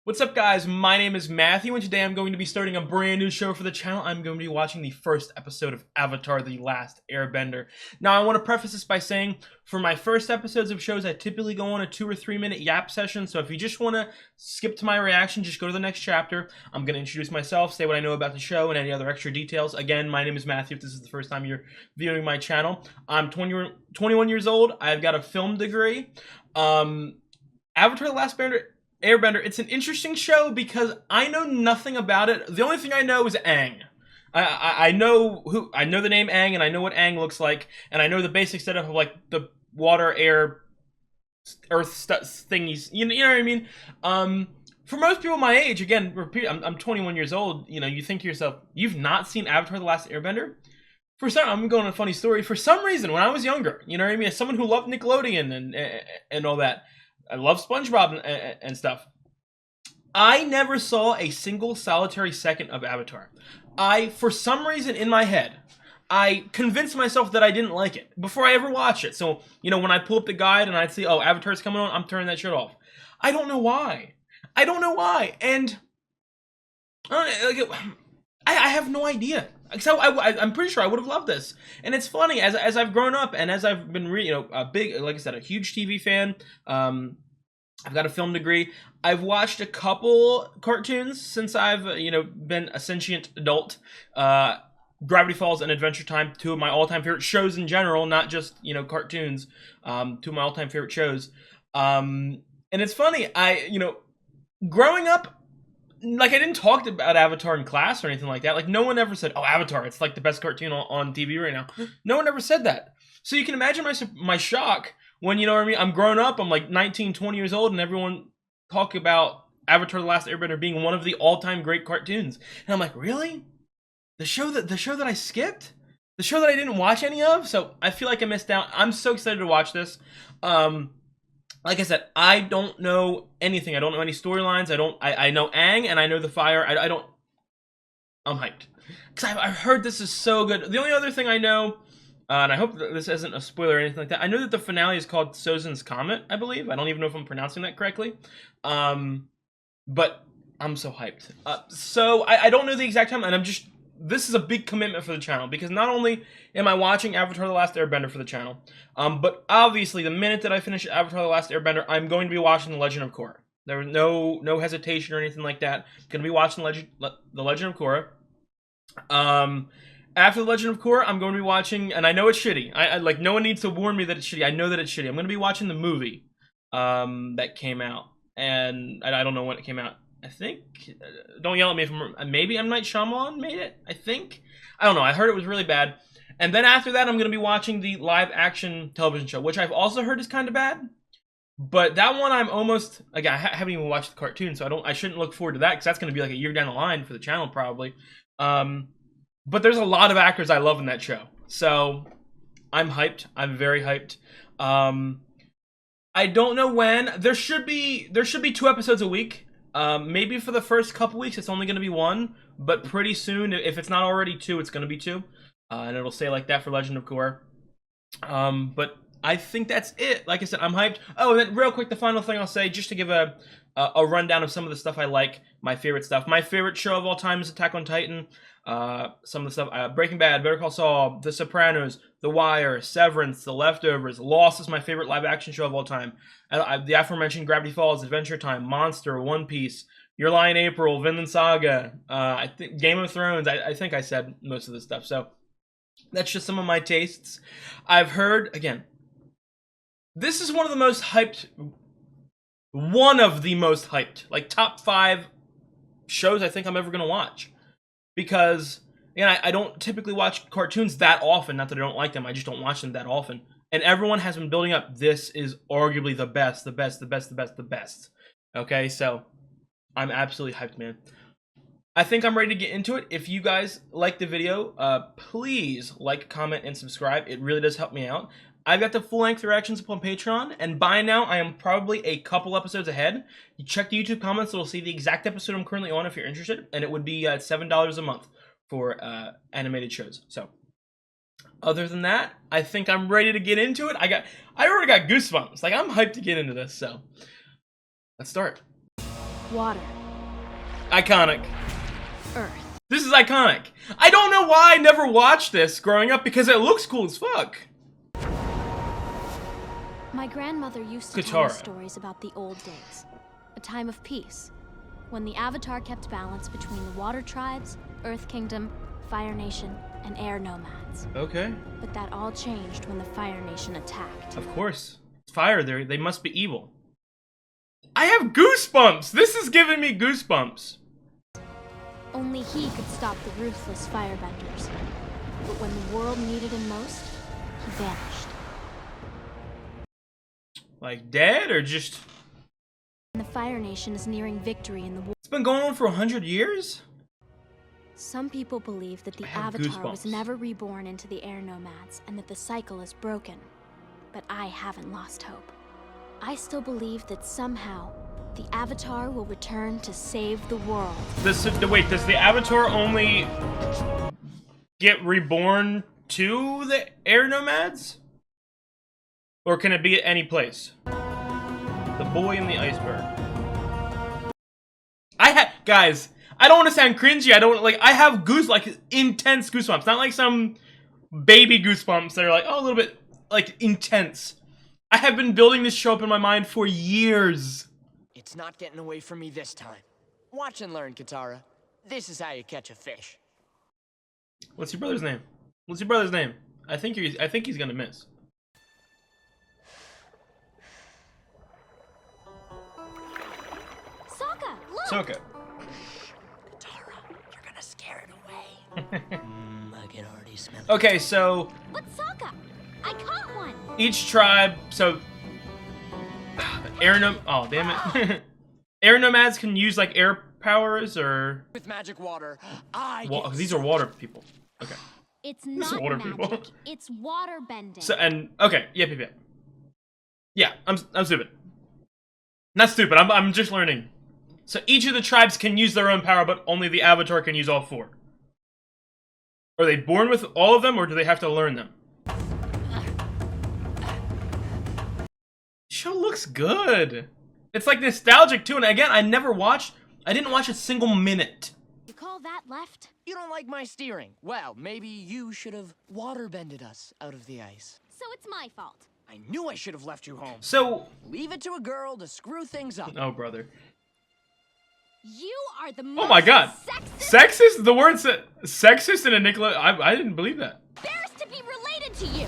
What's up, guys? My name is Matthew, and today I'm going to be starting a brand new show for the channel. I'm going to be watching the first episode of Avatar: The Last Airbender. Now, I want to preface this by saying, for my first episodes of shows, I typically go on a 2 or 3 minute yap session, so if you just want to skip to my reaction, just go to the next chapter. I'm going to introduce myself, say what I know about the show, and any other extra details. Again, my name is Matthew, if this is the first time you're viewing my channel. I'm 21 years old. I've got a film degree. Avatar: The Last Airbender, it's an interesting show because I know nothing about it. The only thing I know is Aang. I know the name Aang, and I know what Aang looks like, and I know the basic setup of like the water, air, earth thingies. You know what I mean? For most people my age, again, I'm 21 years old. You know, you think to yourself, you've not seen Avatar: The Last Airbender? I'm going on a funny story. For some reason, when I was younger, you know what I mean, as someone who loved Nickelodeon and all that. I love SpongeBob and stuff. I never saw a single solitary second of Avatar. For some reason in my head, I convinced myself that I didn't like it before I ever watched it. So, you know, when I pull up the guide and I'd see, oh, Avatar's coming on, I'm turning that shit off. I don't know why. And I have no idea. So I'm pretty sure I would have loved this. And it's funny, as I've grown up and as I've been, a big, like I said, a huge TV fan. I've got a film degree. I've watched a couple cartoons since I've, been a sentient adult. Gravity Falls and Adventure Time, two of my all-time favorite shows in general, not just, cartoons. Two of my all-time favorite shows. And it's funny, growing up, like, I didn't talk about Avatar in class or anything like that. Like, no one ever said, oh, Avatar, it's like the best cartoon on TV right now. No one ever said that. So you can imagine my shock when, you know what I mean, I'm grown up, I'm like 19, 20 years old, and everyone talk about Avatar: The Last Airbender being one of the all-time great cartoons. And I'm like, really? The show that I skipped? The show that I didn't watch any of? So I feel like I missed out. I'm so excited to watch this. Like I said, I don't know anything. I don't know any storylines. I know Aang and I know the fire. I'm hyped. Because I've heard this is so good. The only other thing I know, and I hope that this isn't a spoiler or anything like that, I know that the finale is called Sozin's Comet, I believe. I don't even know if I'm pronouncing that correctly. But I'm so hyped. So I don't know the exact time, and this is a big commitment for the channel, because not only am I watching Avatar: The Last Airbender for the channel, but obviously the minute that I finish Avatar: The Last Airbender, I'm going to be watching The Legend of Korra. There was no hesitation or anything like that. I'm going to be watching The Legend of Korra. After The Legend of Korra, I'm going to be watching, and I know it's shitty. I like, no one needs to warn me that it's shitty. I know that it's shitty. I'm going to be watching the movie that came out, and I don't know when it came out. I think, don't yell at me if maybe M. Night Shyamalan made it, I think. I don't know, I heard it was really bad. And then after that, I'm going to be watching the live-action television show, which I've also heard is kind of bad. But that one I'm almost, again, I haven't even watched the cartoon, so I shouldn't look forward to that, because that's going to be like a year down the line for the channel, probably. But there's a lot of actors I love in that show. So, I'm hyped. I'm very hyped. I don't know when. There should be 2 episodes a week. Maybe for the first couple weeks it's only going to be 1, but pretty soon, if it's not already 2, it's going to be 2, and it'll stay like that for Legend of Korra. But I think that's it. Like I said, I'm hyped. Oh, and then real quick, the final thing I'll say, just to give a rundown of some of the stuff I like, my favorite stuff. My favorite show of all time is Attack on Titan. Some of the stuff, Breaking Bad, Better Call Saul, The Sopranos, The Wire, Severance, The Leftovers. Lost is my favorite live-action show of all time. The aforementioned Gravity Falls, Adventure Time, Monster, One Piece, Your Lie in April, Vinland Saga, I think Game of Thrones. I think I said most of this stuff. So that's just some of my tastes. I've heard, again, this is one of the most hyped, like top 5 shows I think I'm ever going to watch. Because, again, I don't typically watch cartoons that often. Not that I don't like them, I just don't watch them that often. And everyone has been building up, this is arguably the best. Okay, so I'm absolutely hyped, man. I think I'm ready to get into it. If you guys like the video, please like, comment, and subscribe. It really does help me out. I've got the full-length reactions up on Patreon, and by now I am probably a couple episodes ahead. You check the YouTube comments, it'll see the exact episode I'm currently on if you're interested, and it would be $7 a month for animated shows. So, other than that, I think I'm ready to get into it. I already got goosebumps. Like, I'm hyped to get into this, so let's start. Water. Iconic. Earth. This is iconic. I don't know why I never watched this growing up because it looks cool as fuck. My grandmother used to tell me stories about the old days. A time of peace. When the Avatar kept balance between the Water Tribes, Earth Kingdom, Fire Nation, and Air Nomads. Okay. But that all changed when the Fire Nation attacked. Of course. It's fire, they must be evil. I have goosebumps! This is giving me goosebumps. Only he could stop the ruthless firebenders. But when the world needed him most, he vanished. Like dead or just... The Fire Nation is nearing victory in the war. It's been going on for 100 years? Some people believe that the Avatar was never reborn into the Air Nomads and that the cycle is broken. But I haven't lost hope. I still believe that somehow the Avatar will return to save the world. Wait, does the Avatar only get reborn to the Air Nomads? Or can it be at any place? The boy in the iceberg. Guys, I don't want to sound cringy. I have intense goosebumps. Not like some baby goosebumps that are like, oh, a little bit, like, intense. I have been building this show up in my mind for years. It's not getting away from me this time. Watch and learn, Katara. This is how you catch a fish. What's your brother's name? What's your brother's name? I think he's gonna miss. Sokka, look! Sokka. Katara, you're gonna scare it away. I can already smell it. Okay, so... But Sokka, I caught one! Each tribe, so... Oh, damn it. Air Nomads can use, like, air powers, or... With magic water, these are water people. Okay. It's not water magic, people. It's water bending. So, and, okay, yep. Yeah, I'm stupid. Not stupid, I'm just learning. So each of the tribes can use their own power, but only the Avatar can use all 4. Are they born with all of them, or do they have to learn them? Show looks good. It's like nostalgic too, and again, I didn't watch a single minute. You call that left? You don't like my steering? Well, maybe you should have water-bended us out of the ice. So it's my fault. I knew I should have left you home. So... Leave it to a girl to screw things up. Oh, brother. You are the most Oh my god. sexist? Sexist? The word sexist in a Nicola... I didn't believe that. Embarrassed to be related to you.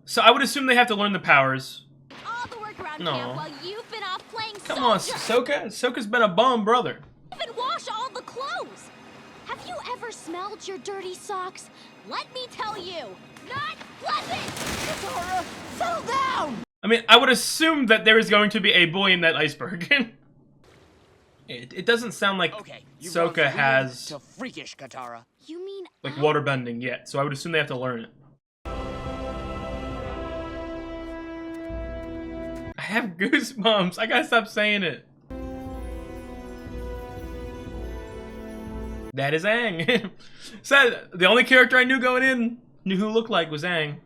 So I would assume they have to learn the powers. All the work around No. camp while you've been off playing Come on, Sokka. Sokka's been a bum brother. Even wash all the clothes. Have you ever smelled your dirty socks? Let me tell you, not pleasant. Katara, settle down! I mean, I would assume that there is going to be a boy in that iceberg. it doesn't sound like Sokka has to freakish, Katara. You mean like water bending yet, so I would assume they have to learn it. I have goosebumps. I gotta stop saying it. That is Aang. So the only character I knew going in knew who looked like was Aang.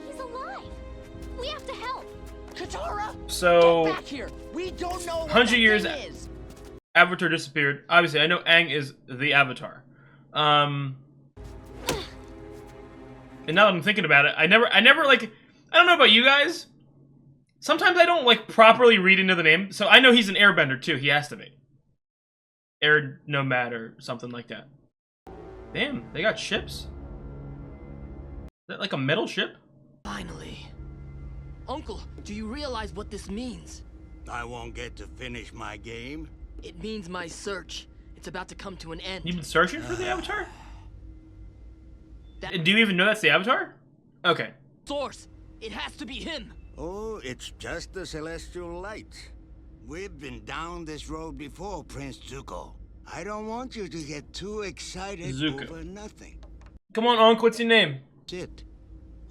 He's alive. We have to help. Katara, So get back here. We don't know what 100 years that thing is. Avatar disappeared. Obviously, I know Aang is the Avatar. And now that I'm thinking about it, I never like, I don't know about you guys. Sometimes I don't like properly read into the name. So I know he's an airbender too. He has to be. Air Nomad or something like that. Damn, they got ships? Is that like a metal ship? Finally. Uncle, do you realize what this means? I won't get to finish my game. It means my search. It's about to come to an end. You've been searching for the Avatar? Do you even know that's the Avatar? Okay. Source. It has to be him. Oh, it's just the celestial light. We've been down this road before, Prince Zuko. I don't want you to get too excited over nothing. Come on, Unc, what's your name? Sit.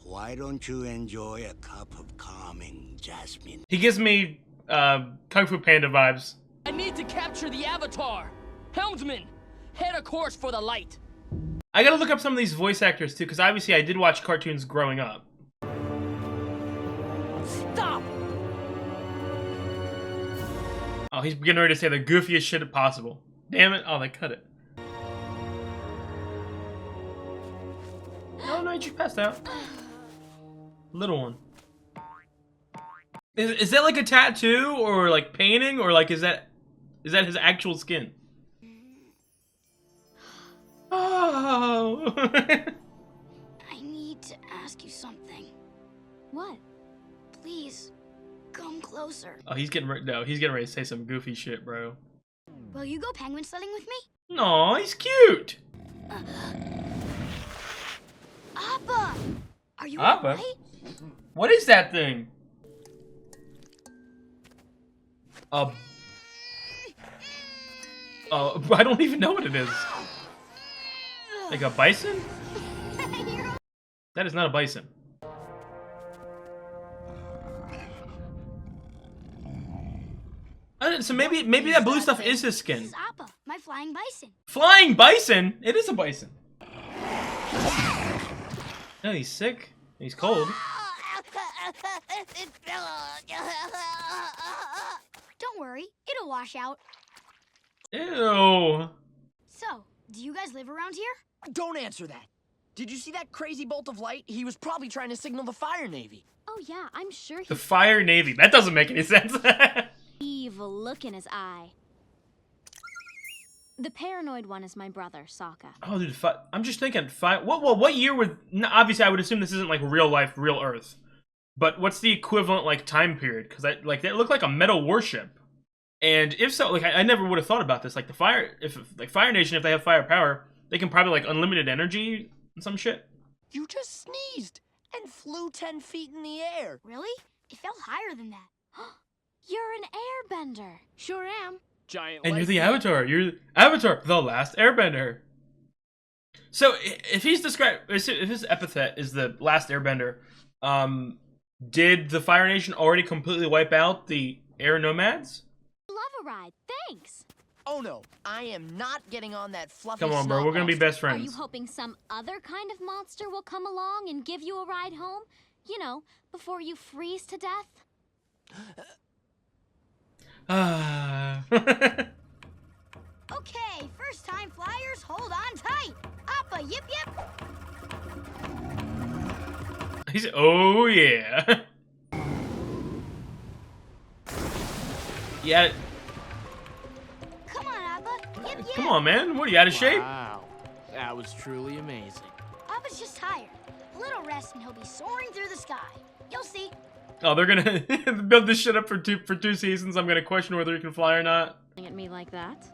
Why don't you enjoy a cup of calming jasmine? He gives me Kung Fu Panda vibes. I need to capture the Avatar. Helmsman, head a course for the light. I gotta look up some of these voice actors too, because obviously I did watch cartoons growing up. Stop! Oh, he's getting ready to say the goofiest shit possible. Damn it. Oh, they cut it. No, you just passed out. Little one. Is that like a tattoo or like painting or like is that his actual skin? Oh. I need to ask you something. What? Please, come closer. Oh, he's getting ready to say some goofy shit, bro. Will you go penguin sledding with me? No, he's cute. Appa! Are you Appa? alright? What is that thing? I don't even know what it is. Like a bison? That is not a bison. So maybe that blue stuff is his skin. This is Appa, my flying bison. Flying bison? It is a bison. No, he's sick. He's cold. Don't worry, it'll wash out. Ew. So, do you guys live around here? Don't answer that. Did you see that crazy bolt of light? He was probably trying to signal the Fire Navy. Oh yeah, I'm sure he's The Fire Navy. That doesn't make any sense. evil look in his eye. The paranoid one is my brother, Sokka. Oh, dude, I'm just thinking. What year would? Obviously, I would assume this isn't like real life, real Earth. But what's the equivalent like time period? Because that looked like a metal warship. And if so, like I never would have thought about this. Like the Fire Nation, if they have firepower, they can probably like unlimited energy and some shit. You just sneezed and flew 10 feet in the air. Really? It felt higher than that. You're an airbender. Sure am. Giant. And you're the Avatar. You're Avatar, the last Airbender. So if he's described, if his epithet is the last Airbender, did the Fire Nation already completely wipe out the air nomads? Love a ride, thanks. Oh no, I am not getting on that fluffy Come on, bro. snot We're gonna be monster. best friends. Are you hoping some other kind of monster will come along and give you a ride home? You know, before you freeze to death? Okay, first time flyers, hold on tight. Appa, yip yip. He's oh yeah. Yeah. Come on, Appa, yip yip. Come on, man. What are you out of shape? Wow, that was truly amazing. Appa's just tired. A little rest and he'll be soaring through the sky. You'll see. Oh, they're gonna build this shit up for two seasons. I'm gonna question whether he can fly or not. Looking at me like that?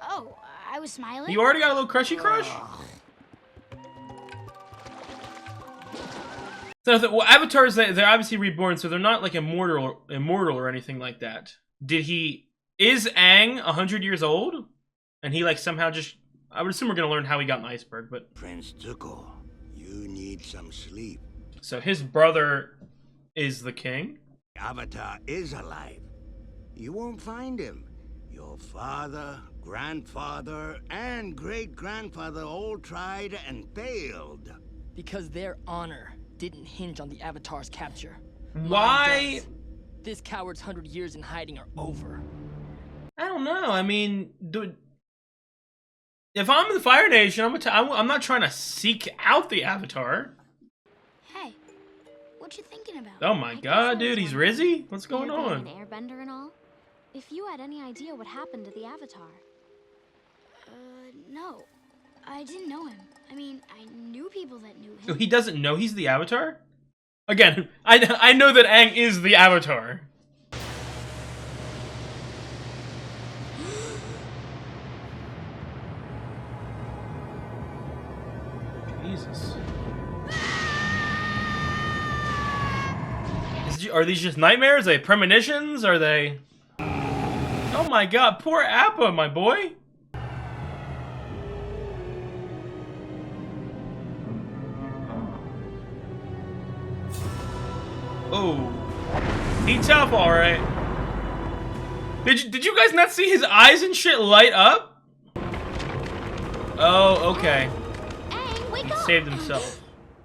Oh, I was smiling. You already got a little crushy crush? So, well, avatars, they're obviously reborn, so they're not like immortal or anything like that. Is Aang 100 years old? And he like somehow just, I would assume we're gonna learn how he got an iceberg, but. Prince Zuko, you need some sleep. So his brother is the king? Avatar is alive. You won't find him. Your father, grandfather, and great-grandfather all tried and failed. Because their honor didn't hinge on the Avatar's capture. Why? Mine does. This coward's 100 years in hiding are over. I don't know. I mean, dude, if I'm the Fire Nation, I'm not trying to seek out the Avatar. Hey, what you thinking about? Oh my god, dude, he's Rizzy? What's going You're on? being an airbender and all? If you had any idea what happened to the Avatar. No. I didn't know him. I mean, I knew people that knew So him. he doesn't know he's the Avatar? Again, I know that Aang is the Avatar. Jesus. Are these just nightmares? Are they premonitions? Are they... Oh my god, poor Appa, my boy. Oh. He tough, alright. Did you guys not see his eyes and shit light up? Oh, okay. Aang, wake He up! saved himself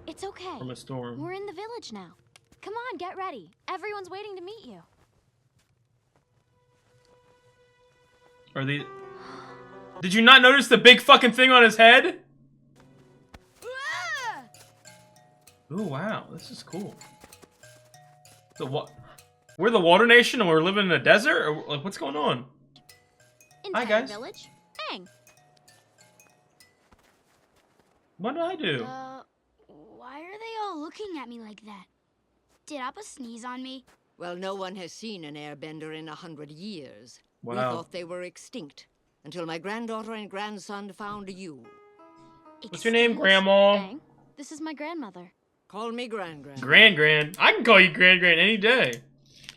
It's okay. from a storm. We're in the village now. Come on, get ready. Everyone's waiting to meet you. Are they... Did you not notice the big fucking thing on his head? Ooh, wow. This is cool. The what? We're the Water Nation and we're living in a desert? Or, like, what's going on? Hi, guys. Village. Hang. What did I do? Why are they all looking at me like that? Did Appa sneeze on me? Well, no one has seen an airbender in 100 years. Wow. We thought they were extinct until my granddaughter and grandson found you. What's your name, Grandma? Aang, this is my grandmother. Call me Gran-Gran. Gran-Gran. I can call you Gran-Gran any day.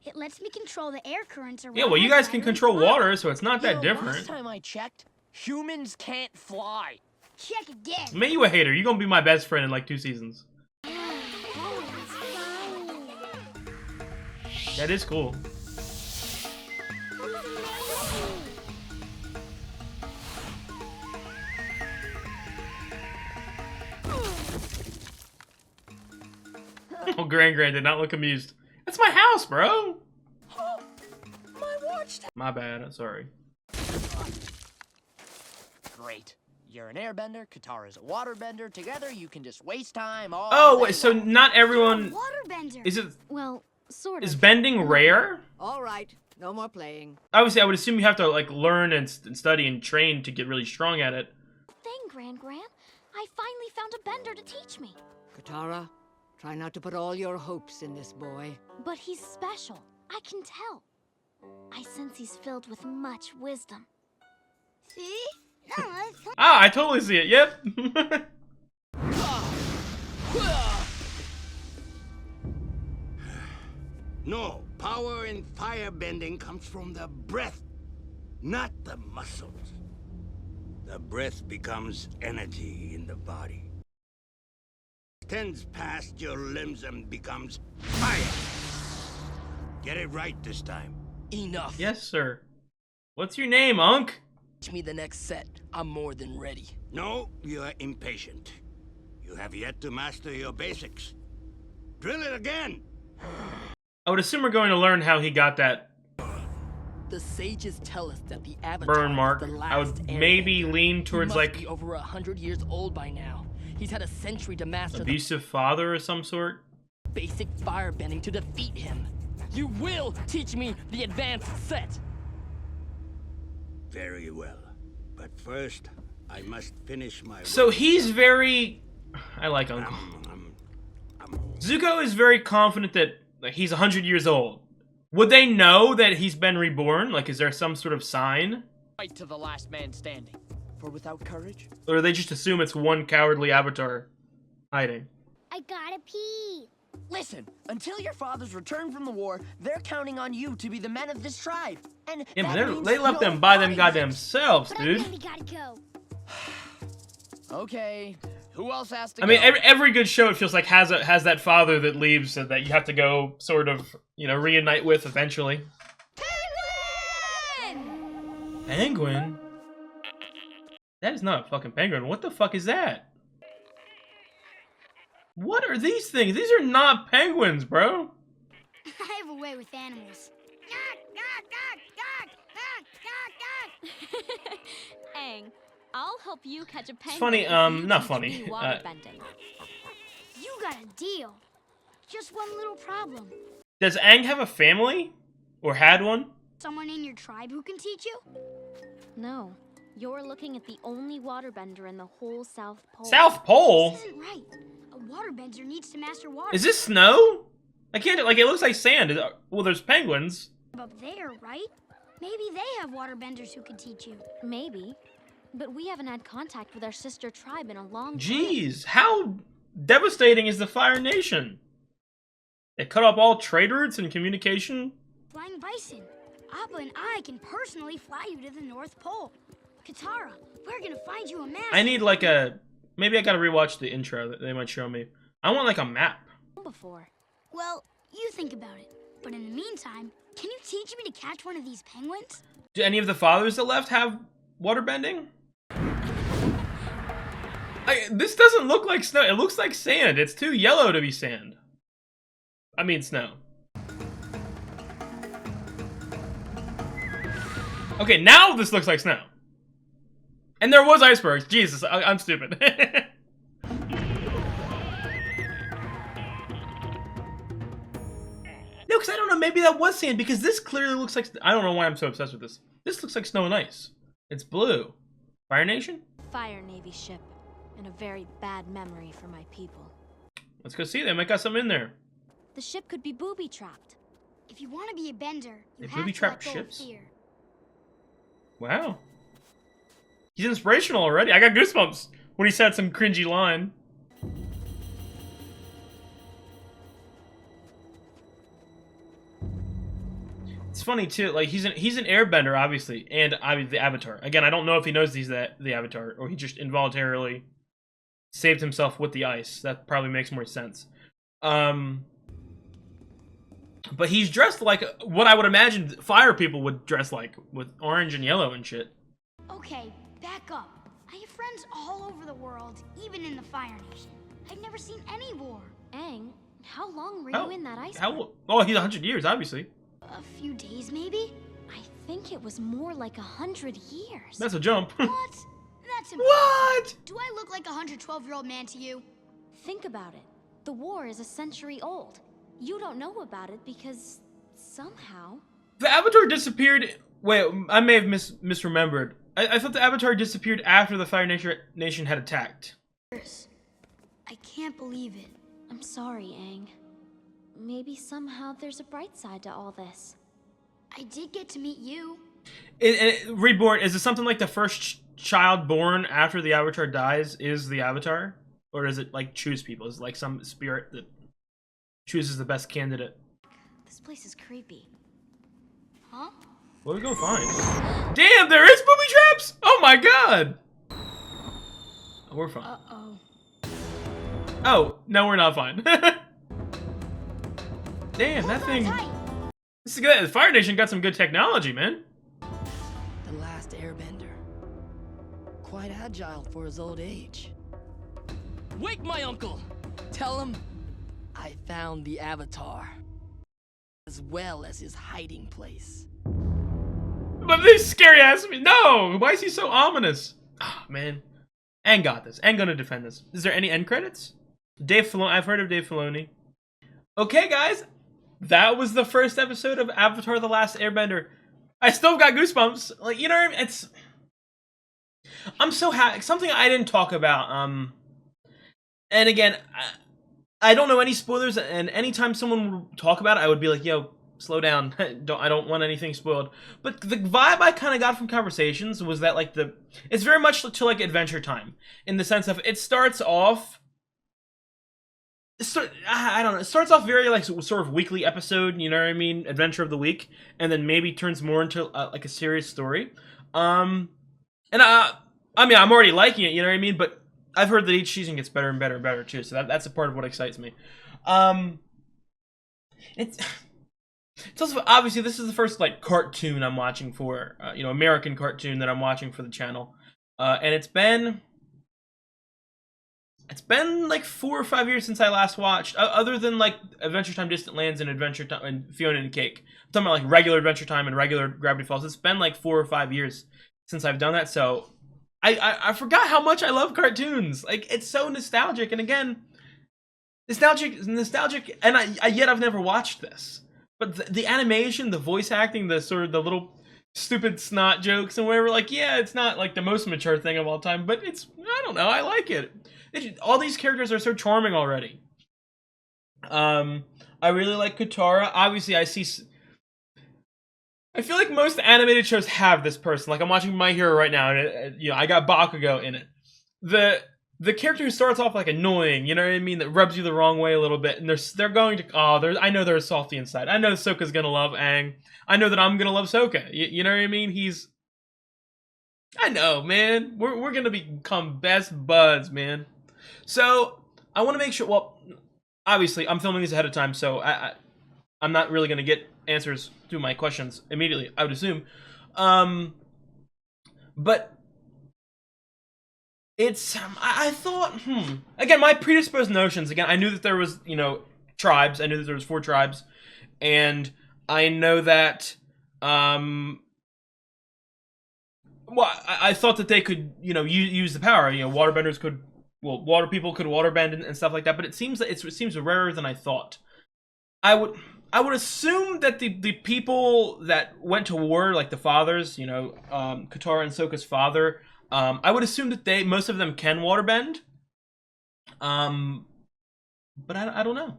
It lets me control the air currents around. Yeah, well, you my guys can battery control plant. water, so it's not that Last different. time I checked, humans can't fly. Check again. Made you a hater. You're gonna be my best friend in like 2 seasons. That is cool. Oh, Gran-Gran did not look amused. That's my house, bro. My watch. My bad. Sorry. Great. You're an airbender, Katara's a waterbender. Together, you can just waste time all Oh, day wait. So long. not everyone Waterbender. is it? Well, sort of. Is bending rare? All right, no more playing. Obviously, I would assume you have to like learn and study and train to get really strong at it. Thing, Gran. I finally found a bender to teach me. Katara, try not to put all your hopes in this boy. But he's special. I can tell. I sense he's filled with much wisdom. See? No, Ah, I totally see it. Yep. No, power in firebending comes from the breath, not the muscles. The breath becomes energy in the body. Tends past your limbs and becomes fire. Get it right this time. Enough. Yes, sir. What's your name, Unk? Teach me the next set. I'm more than ready. No, you are impatient. You have yet to master your basics. Drill it again. I would assume we're going to learn how he got that The sages tell us that the Avatar burn mark. is the I would last maybe airbender. lean He towards must like be over 100 years old by now. He's had a century to master the abusive father or some sort. basic firebending to defeat him. You will teach me the advanced set. Very well. But first, I must finish my So work. he's very... I like Unk. Zuko is very confident that like, he's 100 years old. Would they know that he's been reborn? Like, is there some sort of sign? Fight to the last man standing. For without courage, Or they just assume it's one cowardly avatar hiding? I gotta pee. listen. Until your fathers return from the war, they're counting on you to be the men of this tribe. And Yeah, that but means they left no them by them fighting. goddamn selves, But I dude. really gotta go. Okay. Who else has to I mean, go? every good show, it feels like, has that father that leaves so that you have to go sort of, you know, reunite with eventually. Penguin? That is not a fucking penguin. What the fuck is that? What are these things? These are not penguins, bro. I have a way with animals. Aang, I'll help you catch a penguin. funny, if you not teach funny, me waterbending. You got a deal. Just one little problem. Does Aang have a family? Or had one? Someone in your tribe who can teach you? No, you're looking at the only waterbender in the whole South Pole. South Pole? This isn't right. A waterbender needs to master water. Is this snow? I can't, like, it looks like sand. Well, there's penguins. Up there, right? Maybe they have waterbenders who could teach you. Maybe, but we haven't had contact with our sister tribe in a long time. Jeez, how devastating is the Fire Nation? They cut off all trade routes and communication? Flying bison. Appa and I can personally fly you to the North Pole. Katara, we're gonna find you a master. I need like a... Maybe I gotta rewatch the intro that they might show me. I want like a map. Before. Well, you think about it. But in the meantime, can you teach me to catch one of these penguins? Do any of the fathers that left have waterbending? This doesn't look like snow. It looks like sand. It's too yellow to be sand. I mean snow. Okay, now this looks like snow. And there was icebergs. Jesus, I'm stupid. No, because I don't know, maybe that was sand, because this clearly looks like... I don't know why I'm so obsessed with this. This looks like snow and ice. It's blue. Fire Nation? Fire Navy ship, and a very bad memory for my people. Let's go see. They might got something in there. The ship could be booby-trapped. If you want to be a bender, you They have to booby-trapped let go of ships? fear. Wow. He's inspirational already. I got goosebumps when he said some cringy line. It's funny too, like he's an airbender, obviously, and obviously the Avatar. Again, I don't know if he knows he's the Avatar, or he just involuntarily saved himself with the ice. That probably makes more sense. But he's dressed like what I would imagine fire people would dress like, with orange and yellow and shit. Okay, back up. I have friends all over the world, even in the Fire Nation. I've never seen any war. Aang, how long were you in that iceberg? Oh, he's 100 years, obviously. A few days, maybe? I think it was more like 100 years. That's a jump. What? That's impossible. What? Do I look like a 112-year-old man to you? Think about it. The war is a century old. You don't know about it because somehow... The Avatar disappeared... Wait, I may have misremembered. I thought the Avatar disappeared after the Fire Nation had attacked. I can't believe it. I'm sorry, Aang. Maybe somehow there's a bright side to all this. I did get to meet you. Reborn, is it something like the first child born after the Avatar dies is the Avatar? Or does it, like, choose people? Is it like some spirit that chooses the best candidate? This place is creepy. Huh? What are we gonna find? Damn, there is booby traps! Oh my god! Oh, we're fine. Uh-oh. Oh, no, we're not fine. Damn, that thing... Tight. This is good. The Fire Nation got some good technology, man. The last airbender. Quite agile for his old age. Wake my uncle! Tell him I found the Avatar. As well as his hiding place. But these scary ass... No! Why is he so ominous? Ah, man. Aang got this. Aang gonna defend this. Is there any end credits? Dave Filoni. I've heard of Dave Filoni. Okay, guys. That was the first episode of Avatar: The Last Airbender. I still got goosebumps. Like, you know what I mean? It's... I'm so happy. Something I didn't talk about. And again, I don't know any spoilers, and anytime someone would talk about it, I would be like, yo, slow down. I don't want anything spoiled. But the vibe I kind of got from conversations was that, like, it's very much to, like, Adventure Time. In the sense of, it starts off... I don't know. It starts off very, like, sort of weekly episode, you know what I mean? Adventure of the week. And then maybe turns more into, like, a serious story. And, I mean, I'm already liking it, you know what I mean? But I've heard that each season gets better and better and better, too. So that's a part of what excites me. It's also, obviously, this is the first, like, cartoon I'm watching for, you know, American cartoon that I'm watching for the channel. And it's been like 4 or 5 years since I last watched, other than, like, Adventure Time Distant Lands and Adventure Time and Fiona and Cake. I'm talking about, like, regular Adventure Time and regular Gravity Falls. It's been like 4 or 5 years since I've done that, so I forgot how much I love cartoons. Like, it's so nostalgic, and again, nostalgic, and yet I've never watched this. But the animation, the voice acting, the sort of the little stupid snot jokes and whatever, like, yeah, it's not like the most mature thing of all time, but it's, I don't know, I like it. All these characters are so charming already. I really like Katara. Obviously, I feel like most animated shows have this person. Like, I'm watching My Hero right now, and you know, I got Bakugo in it. The character who starts off like annoying, you know what I mean, that rubs you the wrong way a little bit, and they're going to, I know they're salty inside. I know Sokka's gonna love Aang. I know that I'm gonna love Sokka. You know what I mean? I know, man. We're gonna become best buds, man. So I want to make sure. Well, obviously, I'm filming this ahead of time, so I'm not really gonna get answers to my questions immediately, I would assume. But it's, I thought, again, my predisposed notions, again, I knew that there was, you know, tribes. I knew that there was 4 tribes, and I know that Well, I thought that they could, you know, use the power. You know, waterbenders could, well, water people could waterbend and stuff like that. But it seems that it seems rarer than I thought. I would assume that the people that went to war, like the fathers, you know, Katara and Sokka's father, I would assume that most of them can waterbend. But I don't know.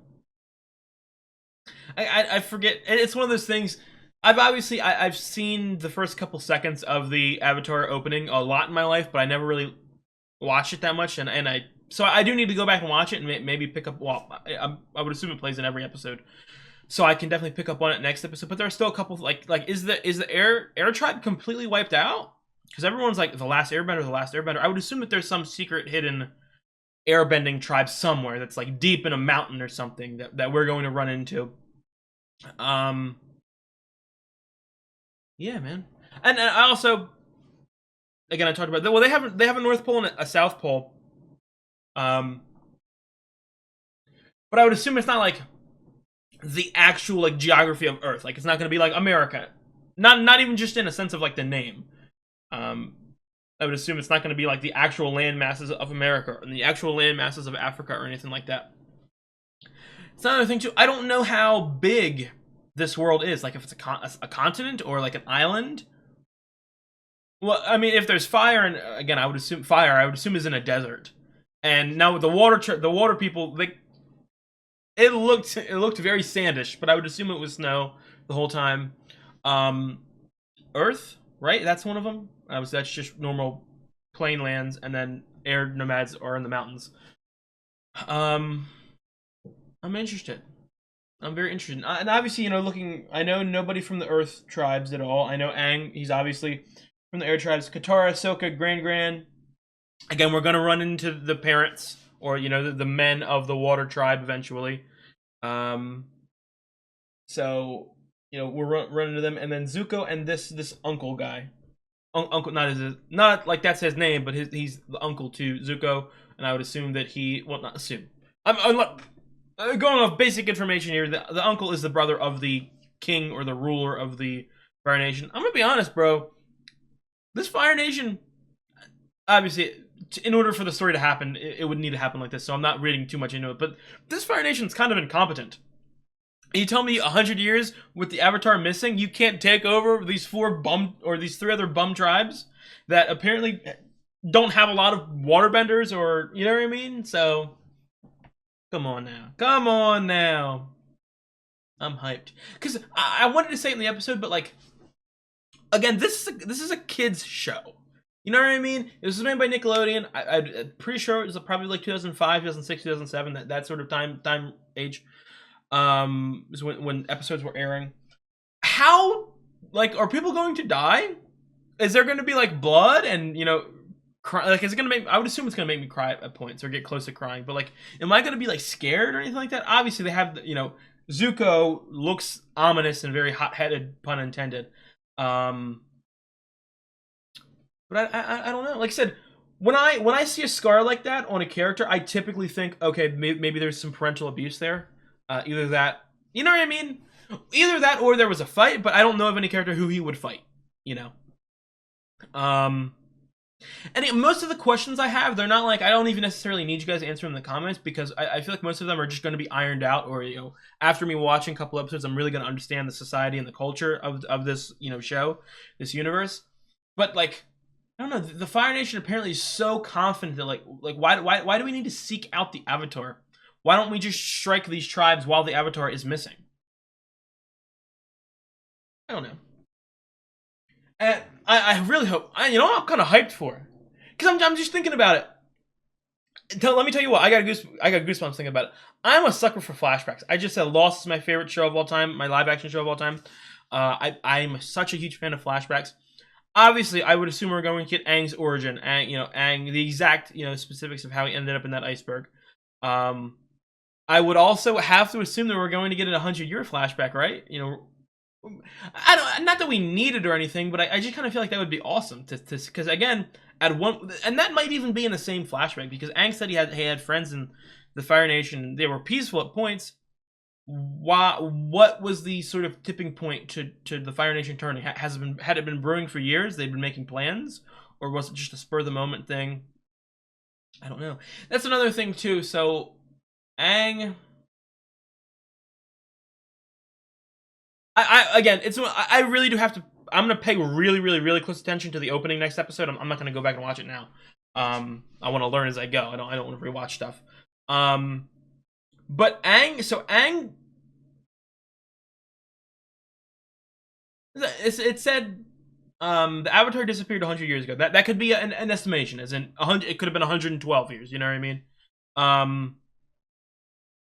I forget. It's one of those things. I've seen the first couple seconds of the Avatar opening a lot in my life, but I never really watched it that much, and so I do need to go back and watch it and maybe pick up. Well, I would assume it plays in every episode, so I can definitely pick up on it next episode. But there are still a couple like is the air tribe completely wiped out? Because everyone's like the last Airbender. I would assume that there's some secret hidden airbending tribe somewhere that's like deep in a mountain or something that we're going to run into. Yeah, man. And I also, again, I talked about, well, they have a North Pole and a South Pole. But I would assume it's not like the actual like geography of Earth. Like it's not going to be like America. Not even just in a sense of like the name. I would assume it's not going to be like the actual land masses of America or the actual land masses of Africa or anything like that. It's another thing too. I don't know how big this world is, like if it's a continent or like an island. Well, I mean, if there's fire, and again, I would assume is in a desert. And now with the water people, it looked very sandish, but I would assume it was snow the whole time. Earth, right? That's one of them. That's just normal plain lands, and then air nomads are in the mountains. I'm interested. I'm very interested. And obviously, you know, I know nobody from the Earth tribes at all. I know Aang, he's obviously from the air tribes. Katara, Sokka, Gran. Again, we're going to run into the parents, or, you know, the men of the water tribe eventually. So, you know, we're running into them. And then Zuko and this uncle guy. Uncle, not like that's his name, but he's the uncle to Zuko. And I would assume that not assume. I'm going off basic information here. The uncle is the brother of the king or the ruler of the Fire Nation. I'm gonna be honest, bro. This Fire Nation, obviously, in order for the story to happen, it would need to happen like this. So I'm not reading too much into it. But this Fire Nation's kind of incompetent. You tell me 100 years with the Avatar missing, you can't take over these these 3 other bum tribes that apparently don't have a lot of waterbenders, or you know what I mean? So. Come on now. I'm hyped. Because I wanted to say it in the episode, but like, again, this is a kid's show. You know what I mean? This was made by Nickelodeon. I'm pretty sure it was probably like 2005, 2006, 2007, that sort of time age. Was when episodes were airing. How, like, are people going to die? Is there going to be like blood and, you know, like, is it gonna I would assume it's gonna make me cry at points or get close to crying, but like, am I gonna be like scared or anything like that? Obviously, they have, you know, Zuko looks ominous and very hot-headed, pun intended. But I don't know. Like I said, when I see a scar like that on a character, I typically think, okay, maybe there's some parental abuse there. Either that, you know what I mean? Either that or there was a fight, but I don't know of any character who he would fight. You know. And most of the questions I have, they're not like, I don't even necessarily need you guys to answer them in the comments, because I feel like most of them are just going to be ironed out, or, you know, after me watching a couple episodes, I'm really going to understand the society and the culture of this, you know, show, this universe. But like, I don't know, the Fire Nation apparently is so confident that like why do we need to seek out the Avatar? Why don't we just strike these tribes while the Avatar is missing? I don't know. And I really hope, you know, I'm kind of hyped for it, because I'm just thinking about it. Let me tell you what, I got goosebumps thinking about it. I'm a sucker for flashbacks. I just said Lost is my favorite show of all time, my live action show of all time. I'm such a huge fan of flashbacks. Obviously, I would assume we're going to get Aang's origin, Aang, the exact, you know, specifics of how he ended up in that iceberg. I would also have to assume that we're going to get a 100-year flashback, right? You know. Not that we need it or anything, but I just kind of feel like that would be awesome because again, and that might even be in the same flashback, because Aang said he had friends in the Fire Nation. They were peaceful at points, what was the sort of tipping point to the Fire Nation turning? Had it been brewing for years? They've been making plans, or was it just a spur of the moment thing? I don't know. That's another thing too. So, Aang. Again, I really do have to. I'm gonna pay really close attention to the opening next episode. I'm not gonna go back and watch it now. I want to learn as I go. I don't want to rewatch stuff. But Aang. So Aang. It said the Avatar disappeared 100 years ago. That could be an estimation, as in 100. It could have been 112 years. You know what I mean?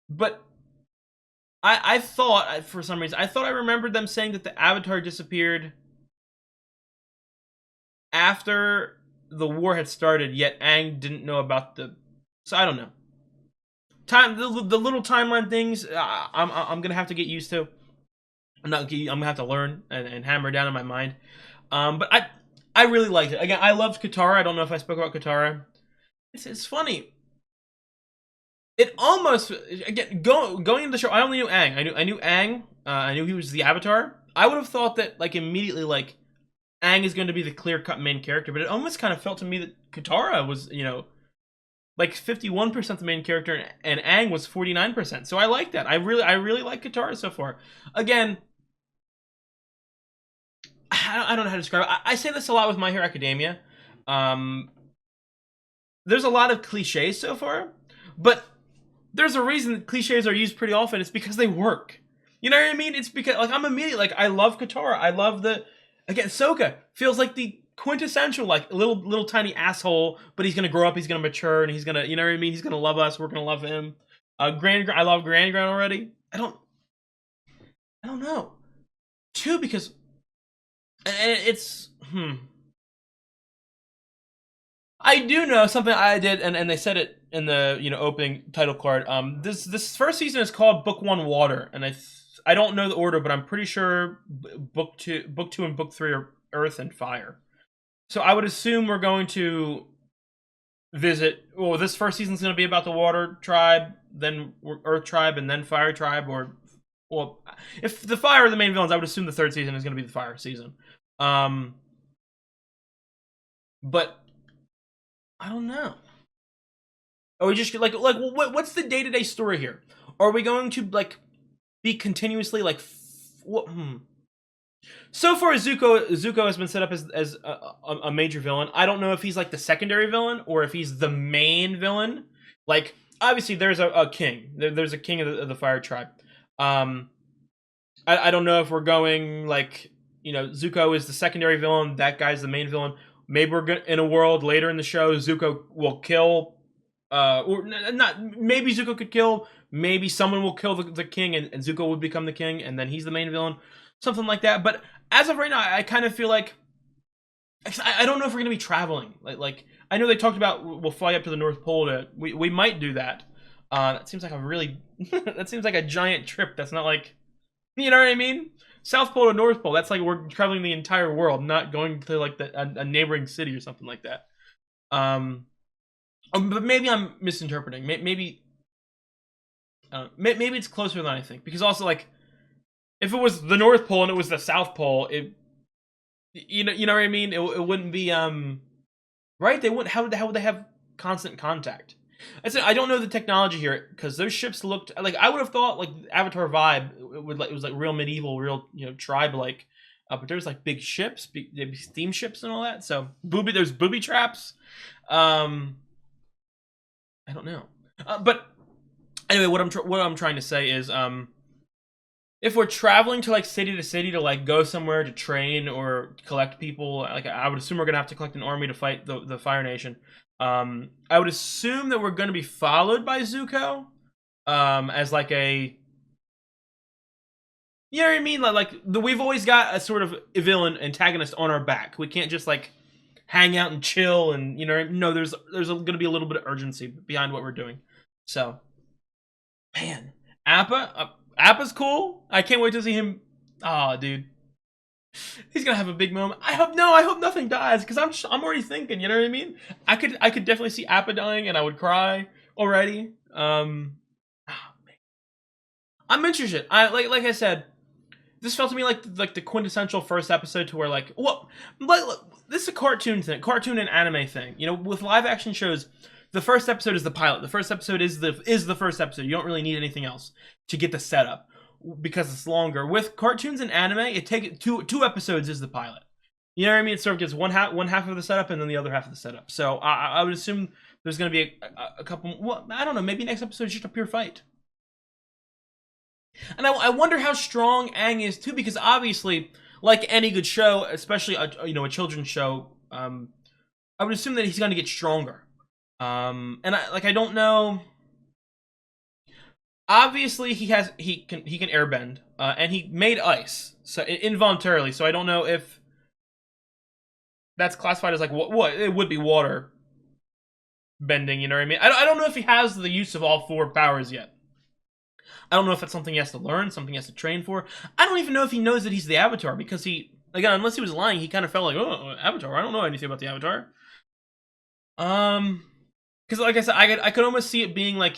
But I thought, for some reason, I remembered them saying that the Avatar disappeared after the war had started, yet Aang didn't know about the... So I don't know. The little timeline things, I'm gonna have to get used to. I'm gonna have to learn and hammer down in my mind. But I really liked it. Again, I loved Katara. I don't know if I spoke about Katara. It's funny. It almost, again, going into the show, I only knew Aang. I knew Aang. I knew he was the Avatar. I would have thought that, like, immediately, like, Aang is going to be the clear-cut main character, but it almost kind of felt to me that Katara was, you know, like 51% the main character, and Aang was 49%. So I like that. I really like Katara so far. Again, I don't know how to describe it. I say this a lot with My Hero Academia. There's a lot of cliches so far, but there's a reason that cliches are used pretty often. It's because they work. You know what I mean? It's because, like, I'm immediately, like, I love Katara. I love again, Sokka feels like the quintessential, like, little tiny asshole, but he's gonna grow up, he's gonna mature, and he's gonna, you know what I mean? He's gonna love us, we're gonna love him. I love Grand already. I don't know. Two, because, and it's, I do know something I did, and they said it in the, you know, opening title card. This first season is called Book 1 Water, and I don't know the order, but I'm pretty sure book two and book 3 are Earth and Fire. So I would assume we're going to visit. Well, this first season is going to be about the Water Tribe, then Earth Tribe, and then Fire Tribe. Or, well, if the Fire are the main villains, I would assume the third season is going to be the Fire season. But I don't know. Are we just like what's the day-to-day story here? Are we going to, like, be continuously, like, what? So far, Zuko has been set up as a major villain. I don't know if he's, like, the secondary villain or if he's the main villain. Like, obviously, there's a king. There's a king of the Fire Tribe. I don't know if we're going, like, you know, Zuko is the secondary villain. That guy's the main villain. Maybe we're in a world later in the show, Zuko will kill, or not. Maybe Zuko could kill. Maybe someone will kill the king, and Zuko will become the king, and then he's the main villain, something like that. But as of right now, I kind of feel like I don't know if we're gonna be traveling. Like I know they talked about we'll fly up to the North Pole. We might do that. That seems like that seems like a giant trip. That's not like, you know what I mean? South Pole to North Pole. That's like we're traveling the entire world, not going to, like, a neighboring city or something like that. But maybe I'm misinterpreting. Maybe it's closer than I think. Because also, like, if it was the North Pole and it was the South Pole, you know what I mean? It wouldn't be right. They wouldn't. How would they have constant contact? I don't know the technology here, because those ships looked like, I would have thought, like, Avatar vibe. It was like real medieval, real, you know, tribe like. But there's, like, big ships, big steamships and all that. So there's booby traps. I don't know. But anyway, what I'm trying to say is, if we're traveling to, like, city to city to, like, go somewhere to train or collect people, like, I would assume we're gonna have to collect an army to fight the Fire Nation. I would assume that we're going to be followed by Zuko, as, like, a, you know what I mean? We've always got a sort of villain antagonist on our back. We can't just, like, hang out and chill, and, you know, no, there's going to be a little bit of urgency behind what we're doing. So, man, Appa's cool. I can't wait to see him. Oh, dude. He's gonna have a big moment. I hope nothing dies, because I'm already thinking, you know what I mean? I could definitely see Appa dying, and I would cry already. Oh, man. I'm interested. Like I said, this felt to me like the quintessential first episode to where like, well, this is a cartoon and anime thing. You know, with live action shows, the first episode is the pilot. The first episode is the first episode. You don't really need anything else to get the setup because it's longer. With cartoons and anime, it takes two episodes is the pilot. You know what I mean? It sort of gets one half of the setup and then the other half of the setup. So I would assume there's going to be a couple. Well, I don't know. Maybe next episode is just a pure fight. And I wonder how strong Aang is too, because obviously, like any good show, especially a children's show, I would assume that he's going to get stronger. And I don't know. Obviously, he can airbend, and he made ice, so involuntarily. So I don't know if that's classified as like what it would be water bending. You know what I mean? I don't know if he has the use of all 4 powers yet. I don't know if that's something he has to learn, something he has to train for. I don't even know if he knows that he's the Avatar, because again, unless he was lying, he kind of felt like, oh, Avatar, I don't know anything about the Avatar. Because like I said, I could almost see it being like,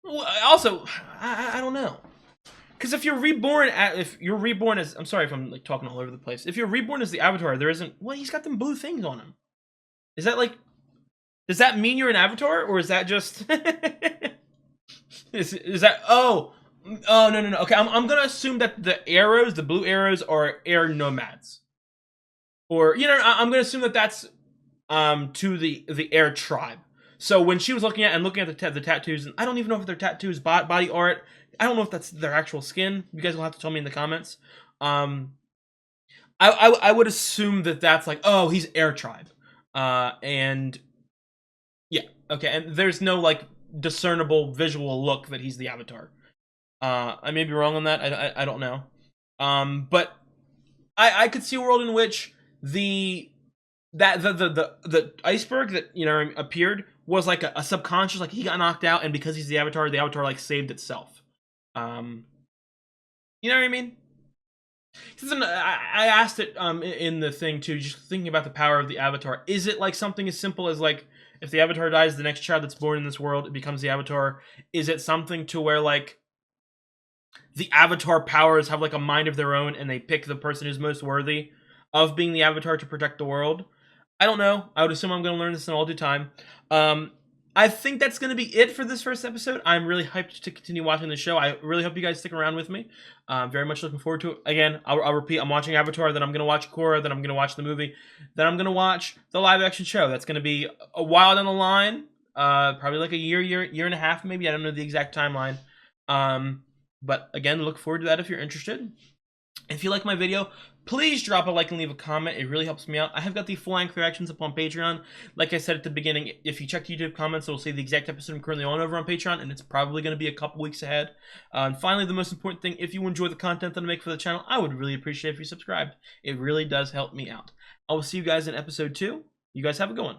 well, also, I don't know. Because if you're reborn as, I'm sorry if I'm like talking all over the place. If you're reborn as the Avatar, there isn't, well, he's got them blue things on him. Is that like, does that mean you're an Avatar, or is that just... Is that no. Okay, I'm gonna assume that the blue arrows are air nomads, or I'm gonna assume that that's to the air tribe. So when she was looking at the tattoos, and I don't even know if they're tattoos, body art. I don't know if that's their actual skin. You guys will have to tell me in the comments. I would assume that that's like, oh, he's air tribe, and yeah, okay, and there's no like discernible visual look that he's the Avatar. I may be wrong on that. I don't know. But I could see a world in which the iceberg that appeared was like a subconscious, like he got knocked out, and because he's the Avatar like saved itself. You know what I mean? I asked it in the thing too, just thinking about the power of the Avatar. Is it like something as simple as like, if the Avatar dies, the next child that's born in this world, it becomes the Avatar? Is it something to where, like, the Avatar powers have, like, a mind of their own, and they pick the person who's most worthy of being the Avatar to protect the world? I don't know. I would assume I'm going to learn this in all due time. I think that's going to be it for this first episode. I'm really hyped to continue watching the show. I really hope you guys stick around with me. Very much looking forward to it. Again, I'll repeat, I'm watching Avatar, then I'm going to watch Korra, then I'm going to watch the movie, then I'm going to watch the live-action show. That's going to be a while down the line, probably like a year and a half maybe. I don't know the exact timeline. But again, look forward to that if you're interested. If you like my video, please drop a like and leave a comment. It really helps me out. I have got the full-length reactions up on Patreon. Like I said at the beginning, if you check YouTube comments, it'll say the exact episode I'm currently on over on Patreon, and it's probably going to be a couple weeks ahead. And finally, the most important thing, if you enjoy the content that I make for the channel, I would really appreciate if you subscribed. It really does help me out. I will see you guys in episode 2. You guys have a good one.